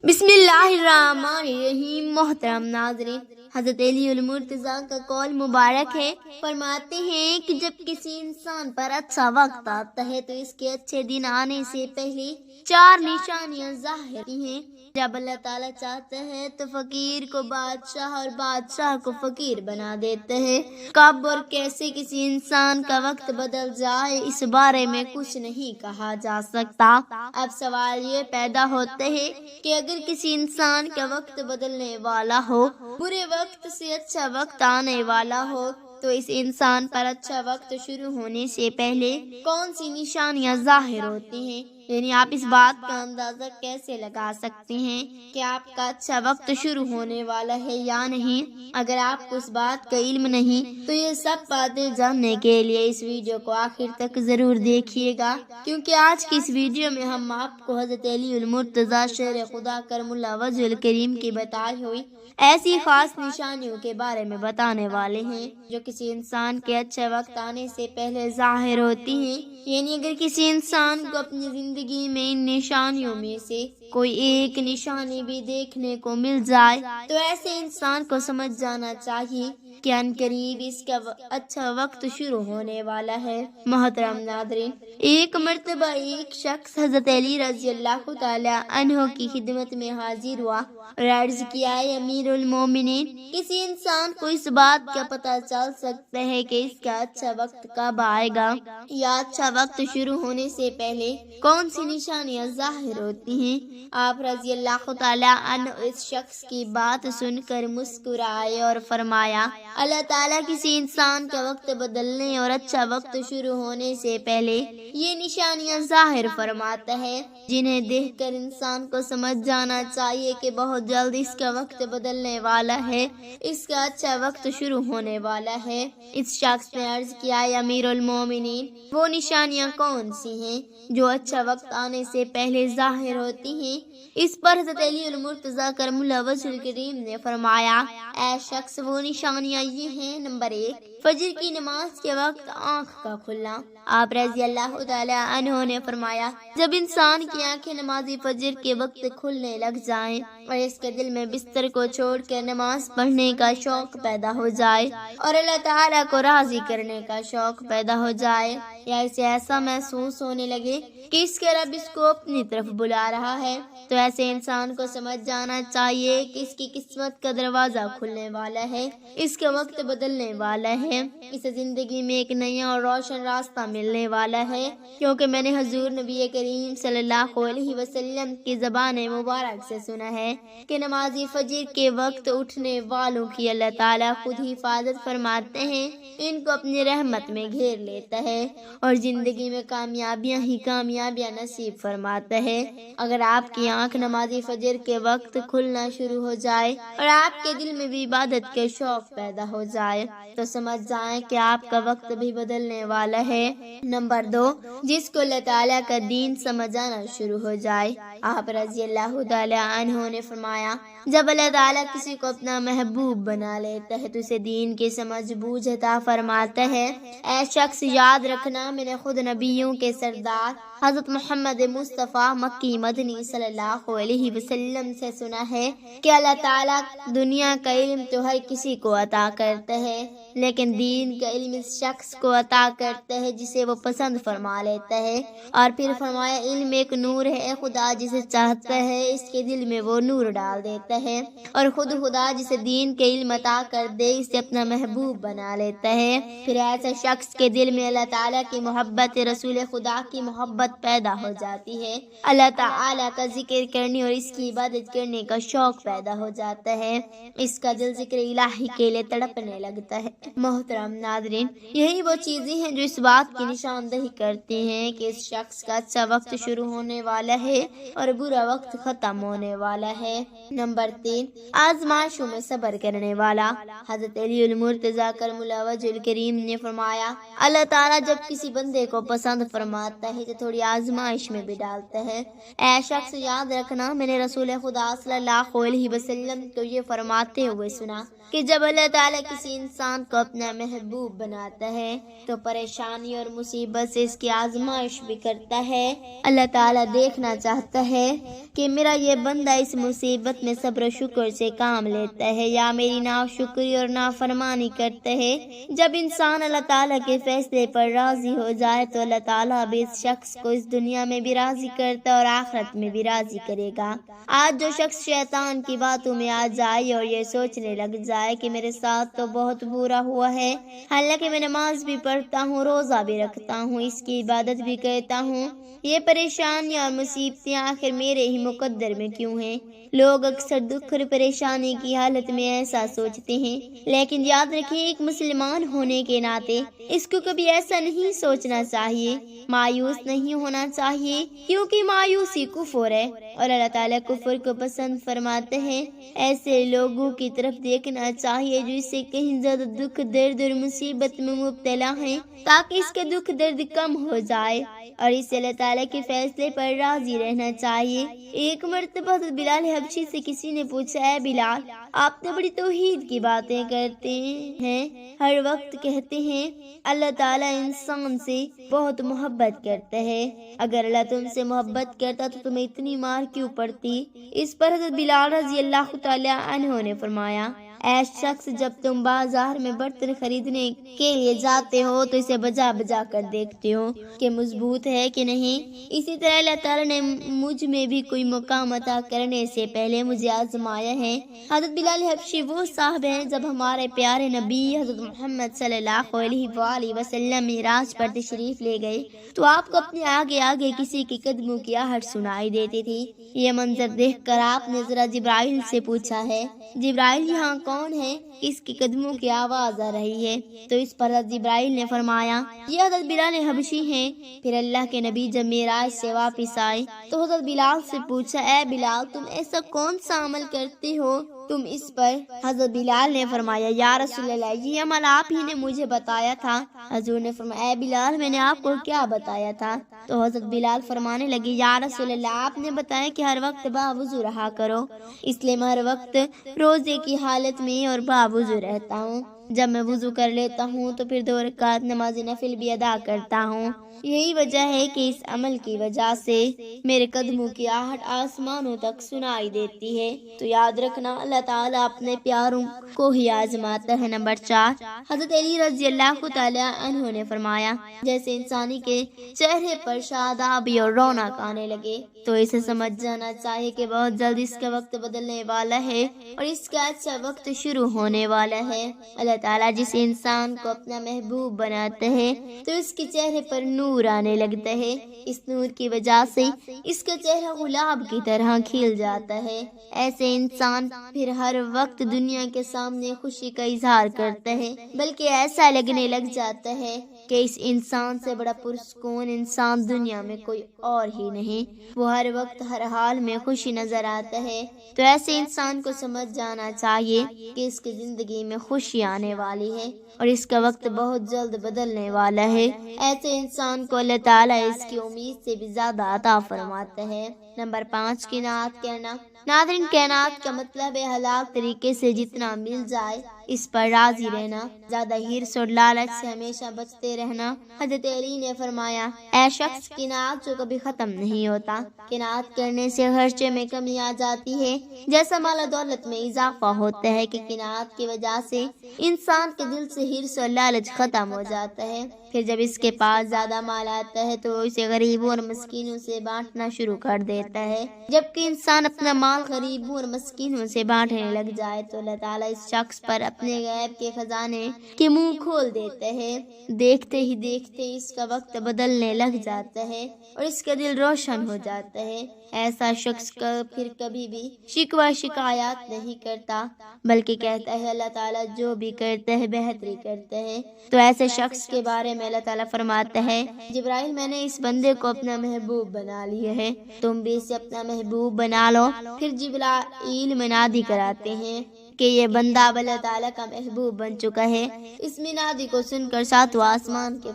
بسم اللہ الرحمن الرحیم۔ محترم ناظرین، حضرت علی المرتضیٰ کا قول مبارک ہے، فرماتے ہیں کہ جب کسی انسان پر اچھا وقت آتا ہے تو اس کے اچھے دن آنے سے پہلے 4 نشانیاں ظاہر ہوتی ہیں۔ جب اللہ تعالیٰ چاہتا ہے تو فقیر کو بادشاہ اور بادشاہ کو فقیر بنا دیتا ہے۔ کب اور کیسے کسی انسان کا وقت بدل جائے اس بارے میں کچھ نہیں کہا جا سکتا۔ اب سوال یہ پیدا ہوتا ہے کہ اگر کسی انسان کا وقت بدلنے والا ہو، برے وقت سے اچھا وقت آنے والا ہو، تو اس انسان پر اچھا وقت شروع ہونے سے پہلے کون سی نشانیاں ظاہر ہوتی ہیں؟ یعنی آپ اس بات کا اندازہ کیسے لگا سکتے ہیں کہ آپ کا اچھا وقت شروع ہونے والا ہے یا نہیں؟ اگر آپ کو اس بات کا علم نہیں تو یہ سب باتیں جاننے کے لیے اس ویڈیو کو آخر تک ضرور دیکھیے گا، کیونکہ آج کی اس ویڈیو میں ہم آپ کو حضرت علی المرتضیٰ شیر خدا کرم اللہ وجہ الکریم کی بتائی ہوئی ایسی خاص نشانیوں کے بارے میں بتانے والے ہیں جو کسی انسان کے اچھے وقت آنے سے پہلے ظاہر ہوتی ہیں۔ یعنی اگر کسی انسان کو اپنی زندگی میں ان نشانیوں میں سے کوئی ایک نشانی بھی دیکھنے کو مل جائے تو ایسے انسان کو سمجھ جانا چاہیے کہ ان قریب اس کا اچھا وقت شروع ہونے والا ہے۔ محترم ناظرین، ایک مرتبہ ایک شخص حضرت علی رضی اللہ تعالی عنہ کی خدمت میں حاضر ہوا اور عرض کیا، اے امیر المومنین، کسی انسان کو اس بات کا پتہ چل سکتا ہے کہ اس کا اچھا وقت کب آئے گا یا اچھا وقت شروع ہونے سے پہلے کون سی نشانیاں ظاہر ہوتی ہیں؟ آپ رضی اللہ تعالی عنہ اس شخص کی بات سن کر مسکرائے اور فرمایا، اللہ تعالیٰ کسی انسان کا وقت بدلنے اور اچھا وقت شروع ہونے سے پہلے یہ نشانیاں ظاہر فرماتا ہے، جنہیں دیکھ کر انسان کو سمجھ جانا چاہیے کہ بہت جلد اس کا وقت بدلنے والا ہے، اس کا اچھا وقت شروع ہونے والا ہے۔ اس شخص نے عرض کیا، اے امیر المومنین، وہ نشانیاں کون سی ہیں جو اچھا وقت آنے سے پہلے ظاہر ہوتی ہیں؟ اس پر حضرت علی المرتضیٰ کرم اللہ وجہ الکریم نے فرمایا، اے شخص، وہ نشانیاں یہ ہیں، نمبر 1، فجر کی نماز کے وقت آنکھ کا کھلنا۔ آپ رضی اللہ تعالی عنہ نے فرمایا، جب انسان کی آنکھیں نماز فجر کے وقت کھلنے لگ جائیں اور اس کے دل میں بستر کو چھوڑ کر نماز پڑھنے کا شوق پیدا ہو جائے اور اللہ تعالیٰ کو راضی کرنے کا شوق پیدا ہو جائے، یا اسے ایسا محسوس ہونے لگے کہ اس کا رب اس کو اپنی طرف بلا رہا ہے، تو ایسے انسان کو سمجھ جانا چاہیے کہ اس کی قسمت کا دروازہ کھلنے والا ہے، اس کا وقت بدلنے والا ہے، اسے زندگی میں ایک نیا اور روشن راستہ ملنے والا ہے، کیونکہ میں نے حضور نبی کریم صلی اللہ علیہ وسلم کی زبان مبارک سے سنا ہے کہ نماز فجر کے وقت اٹھنے والوں کی اللہ تعالیٰ خود ہی حفاظت فرماتے ہیں، ان کو اپنی رحمت میں گھیر لیتا ہے اور زندگی میں کامیابیاں ہی کامیابیاں نصیب فرماتا ہے۔ اگر آپ کی آنکھ نماز فجر کے وقت کھلنا شروع ہو جائے اور آپ کے دل میں بھی عبادت کے شوق پیدا ہو جائے تو سمجھ جائیں کہ آپ کا وقت بھی بدلنے والا ہے۔ نمبر 2، جس کو اللہ تعالیٰ کا دین سمجھ آنا شروع ہو جائے۔ آپ رضی اللہ تعالی عنہ نے فرمایا، جب اللہ تعالیٰ کسی کو اپنا محبوب بنا لیتا ہے تو اسے دین کی سمجھ بوجھ عطا فرماتا ہے۔ اے شخص، یاد رکھنا، میں نے خود نبیوں کے سردار حضرت محمد مصطفیٰ مکی مدنی صلی اللہ علیہ وسلم سے سنا ہے کہ اللہ تعالیٰ دنیا کا علم تو ہر کسی کو عطا کرتا ہے، لیکن دین کا علم اس شخص کو عطا کرتا ہے جسے وہ پسند فرما لیتا ہے۔ اور پھر فرمایا، علم ایک نور ہے، خدا جسے چاہتا ہے اس کے دل میں وہ نور ڈال دیتا ہے، اور خود خدا جسے دین کے علم عطا کر دے اسے اپنا محبوب بنا لیتا ہے۔ پھر ایسے شخص کے دل میں اللہ تعالیٰ کی محبت، رسول خدا کی محبت پیدا ہو جاتی ہے، اللہ تعالیٰ کا ذکر کرنے اور اس کی عبادت کرنے کا شوق پیدا ہو جاتا ہے، اس کا دل ذکر الہی کے لیے تڑپنے لگتا ہے۔ محترم ناظرین، یہی وہ چیزیں ہیں جو اس بات کی نشاندہی کرتی ہیں کہ اس شخص کا اچھا وقت شروع ہونے والا ہے اور برا وقت ختم ہونے والا ہے۔ نمبر 3، آزمائشوں میں صبر کرنے والا۔ حضرت علی المرتضیٰ کرم اللہ وجہ الکریم نے فرمایا، اللہ تعالیٰ جب کسی بندے کو پسند فرماتا ہے تو تھوڑی بڑی آزمائش میں بھی ڈالتا ہے۔ اے شخص یاد رکھنا، میں نے رسول خدا صلی اللہ علیہ وسلم کو یہ فرماتے ہوئے سنا کہ جب اللہ تعالیٰ کسی انسان کو اپنا محبوب بناتا ہے تو پریشانی اور مصیبت سے اس کی آزمائش بھی کرتا ہے۔ اللہ تعالیٰ دیکھنا چاہتا ہے کہ میرا یہ بندہ اس مصیبت میں صبر و شکر سے کام لیتا ہے یا میری ناشکری اور نافرمانی کرتا ہے۔ جب انسان اللہ تعالیٰ کے فیصلے پر راضی ہو جائے تو اللہ تعالیٰ بھی اس شخص کو اس دنیا میں بھی راضی کرتا ہے اور آخرت میں بھی راضی کرے گا۔ آج جو شخص شیطان کی باتوں میں آ جائے اور یہ سوچنے لگ جائے کہ میرے ساتھ تو بہت برا ہوا ہے، حالانکہ میں نماز بھی پڑھتا ہوں، روزہ بھی رکھتا ہوں، اس کی عبادت بھی کرتا ہوں، یہ پریشانیاں اور مصیبتیں آخر میرے ہی مقدر میں کیوں ہیں؟ لوگ اکثر دکھ اور پریشانی کی حالت میں ایسا سوچتے ہیں، لیکن یاد رکھیں ایک مسلمان ہونے کے ناطے اس کو کبھی ایسا نہیں سوچنا چاہیے، مایوس نہیں ہونا چاہیے، کیونکہ مایوسی کفر ہے اور اللہ تعالیٰ کفر کو پسند فرماتے ہیں۔ ایسے لوگوں کی طرف دیکھنا چاہیے جو اس سے کہیں زیادہ دکھ درد اور مصیبت میں مبتلا ہیں، تاکہ اس کے دکھ درد کم ہو جائے اور اسے اللہ تعالیٰ کے فیصلے پر راضی رہنا چاہیے۔ ایک مرتبہ حضرت بلال حبشی سے کسی نے پوچھا، اے بلال، آپ نے بڑی توحید کی باتیں کرتے ہیں، ہر وقت کہتے ہیں اللہ تعالیٰ انسان سے بہت محبت کرتا ہے، اگر اللہ تم سے محبت کرتا تو تمہیں اتنی مار کیوں پڑتی؟ اس پر حضرت بلال رضی اللہ تعالیٰ عنہ نے فرمایا، اے شخص، جب تم بازار میں برتن خریدنے کے لیے جاتے ہو تو اسے بجا بجا کر دیکھتے ہو کہ مضبوط ہے کہ نہیں، اسی طرح اللہ تعالیٰ نے مجھ میں بھی کوئی مقام عطا کرنے سے پہلے مجھے آزمایا ہے۔ حضرت بلال حبشی وہ صاحب ہیں جب ہمارے پیارے نبی حضرت محمد صلی اللہ علیہ وآلہ وسلم معراج پر تشریف لے گئے تو آپ کو اپنے آگے آگے کسی کے قدموں کی آہٹ سنائی دیتی تھی۔ یہ منظر دیکھ کر آپ نے ذرا جبرائیل سے پوچھا ہے، جبرائیل یہاں کون ہے؟ اس کی قدموں کی آواز آ رہی ہے۔ تو اس پر حضرت جبرائیل نے فرمایا، یہ حضرت بلال حبشی ہیں۔ پھر اللہ کے نبی جب معراج سے واپس آئے تو حضرت بلال سے پوچھا، اے بلال، تم ایسا کون سا عمل کرتے ہو تم اس پر؟ حضرت بلال نے فرمایا، یا رسول اللہ، یہ عمل آپ ہی نے مجھے بتایا تھا۔ حضور نے فرمایا، اے بلال، میں نے آپ کو کیا بتایا تھا؟ تو حضرت بلال فرمانے لگے، یا رسول اللہ، آپ نے بتایا کہ ہر وقت باوضو رہا کرو، اس لیے میں ہر وقت روزے کی حالت میں اور باوضو رہتا ہوں، جب میں وضو کر لیتا ہوں تو پھر 2 رکعت نماز نفل بھی ادا کرتا ہوں۔ یہی وجہ ہے کہ اس عمل کی وجہ سے میرے قدموں کی آہٹ آسمانوں تک سنائی دیتی ہے۔ تو یاد رکھنا، اللہ تعالیٰ اپنے پیاروں کو ہی آزماتا ہے۔ نمبر 4، حضرت علی رضی اللہ تعالیٰ عنہ نے فرمایا، جیسے انسانی کے چہرے پر شادابی اور رونق آنے لگے تو اسے سمجھ جانا چاہیے کہ بہت جلد اس کا وقت بدلنے والا ہے اور اس کا اچھا وقت شروع ہونے والا ہے۔ اللہ تعالیٰ جس انسان کو اپنا محبوب بناتا ہے تو اس کے چہرے پر نور آنے لگتا ہے، اس نور کی وجہ سے اس کا چہرہ گلاب کی طرح کھل جاتا ہے۔ ایسے انسان پھر ہر وقت دنیا کے سامنے خوشی کا اظہار کرتا ہے، بلکہ ایسا لگنے لگ جاتا ہے کہ اس انسان سے بڑا پرسکون انسان دنیا میں کوئی اور ہی نہیں، وہ ہر وقت ہر حال میں خوشی نظر آتا ہے۔ تو ایسے انسان کو سمجھ جانا چاہیے کہ اس کی زندگی میں خوشی آنے والی ہے اور اس کا وقت بہت جلد بدلنے والا ہے۔ ایسے انسان کو اللہ تعالیٰ اس کی امید سے بھی زیادہ عطا فرماتا ہے۔ نمبر 5، قناعت کرنا۔ ناظرین، قناعت کا مطلب ہے حلال طریقے سے جتنا مل جائے اس پر راضی رہنا، زیادہ ہرس اور لالچ سے ہمیشہ بچتے رہنا۔ حضرت علی نے فرمایا، اے شخص، قناعت جو کبھی ختم نہیں ہوتا، قناعت کرنے سے خرچے میں کمی آ جاتی ہے، جیسا مال و دولت میں اضافہ ہوتا ہے کہ قناعت کی وجہ سے انسان کے دل سے ہرس اور لالچ ختم ہو جاتا ہے۔ پھر جب اس کے پاس زیادہ مال آتا ہے تو وہ اسے غریبوں اور مسکینوں سے بانٹنا شروع کر دیتا ہے۔ جبکہ انسان اپنا مال غریبوں اور مسکینوں سے بانٹنے لگ جائے تو اللہ تعالیٰ اس شخص پر اپنے غیب کے خزانے کے منہ کھول دیتے ہیں، دیکھتے ہی دیکھتے اس کا وقت بدلنے لگ جاتا ہے اور اس کا دل روشن ہو جاتا ہے۔ ایسا شخص پھر کبھی بھی شکوہ شکایات نہیں کرتا، بلکہ کہتا ہے اللہ تعالیٰ جو بھی کرتا ہے بہتری کرتا ہے۔ تو ایسے شخص کے بارے میں اللہ تعالیٰ فرماتا ہے، جبرائیل، میں نے اس بندے کو اپنا محبوب بنا لیا ہے، تم بھی اسے اپنا محبوب بنا لو۔ پھر جبرائیل منادی کراتے ہیں کہ یہ بندہ اب اللہ تعالیٰ کا محبوب بن چکا ہے۔ اس منادی کو سن کر ساتواں آسمان کے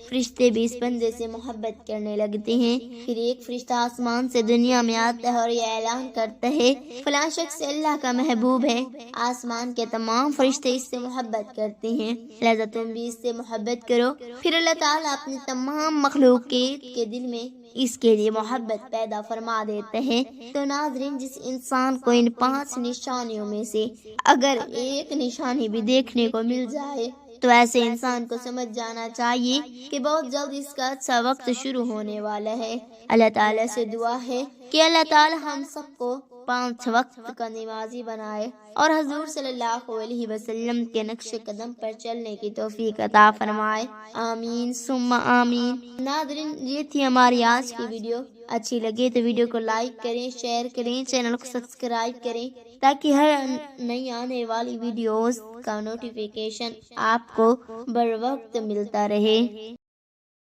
فرشتے بھی اس بندے سے محبت کرنے لگتے ہیں۔ پھر ایک فرشتہ آسمان سے دنیا میں آتا ہے اور یہ اعلان کرتا ہے فلاں شخص اللہ کا محبوب ہے۔ آسمان کے تمام فرشتے اس سے محبت کرتے ہیں، لہذا تم بھی اس سے محبت کرو۔ پھر اللہ تعالیٰ اپنی تمام مخلوقات کے دل میں اس کے لیے محبت پیدا فرما دیتے ہیں۔ تو ناظرین، جس انسان کو ان 5 نشانیوں میں سے اگر ایک نشانی بھی دیکھنے کو مل جائے تو ایسے انسان کو سمجھ جانا چاہیے کہ بہت جلد اس کا اچھا وقت شروع ہونے والا ہے۔ اللہ تعالیٰ سے دعا ہے کہ اللہ تعالیٰ ہم سب کو 5 وقت کا نمازی بنائے اور حضور صلی اللہ علیہ وسلم کے نقش قدم پر چلنے کی توفیق عطا فرمائے، آمین ثم آمین۔ ناظرین، یہ تھی ہماری آج کی ویڈیو۔ اچھی لگے تو ویڈیو کو لائک کریں، شیئر کریں، چینل کو سبسکرائب کریں تاکہ ہر نئی آنے والی ویڈیوز کا نوٹیفیکیشن آپ کو بر وقت ملتا رہے۔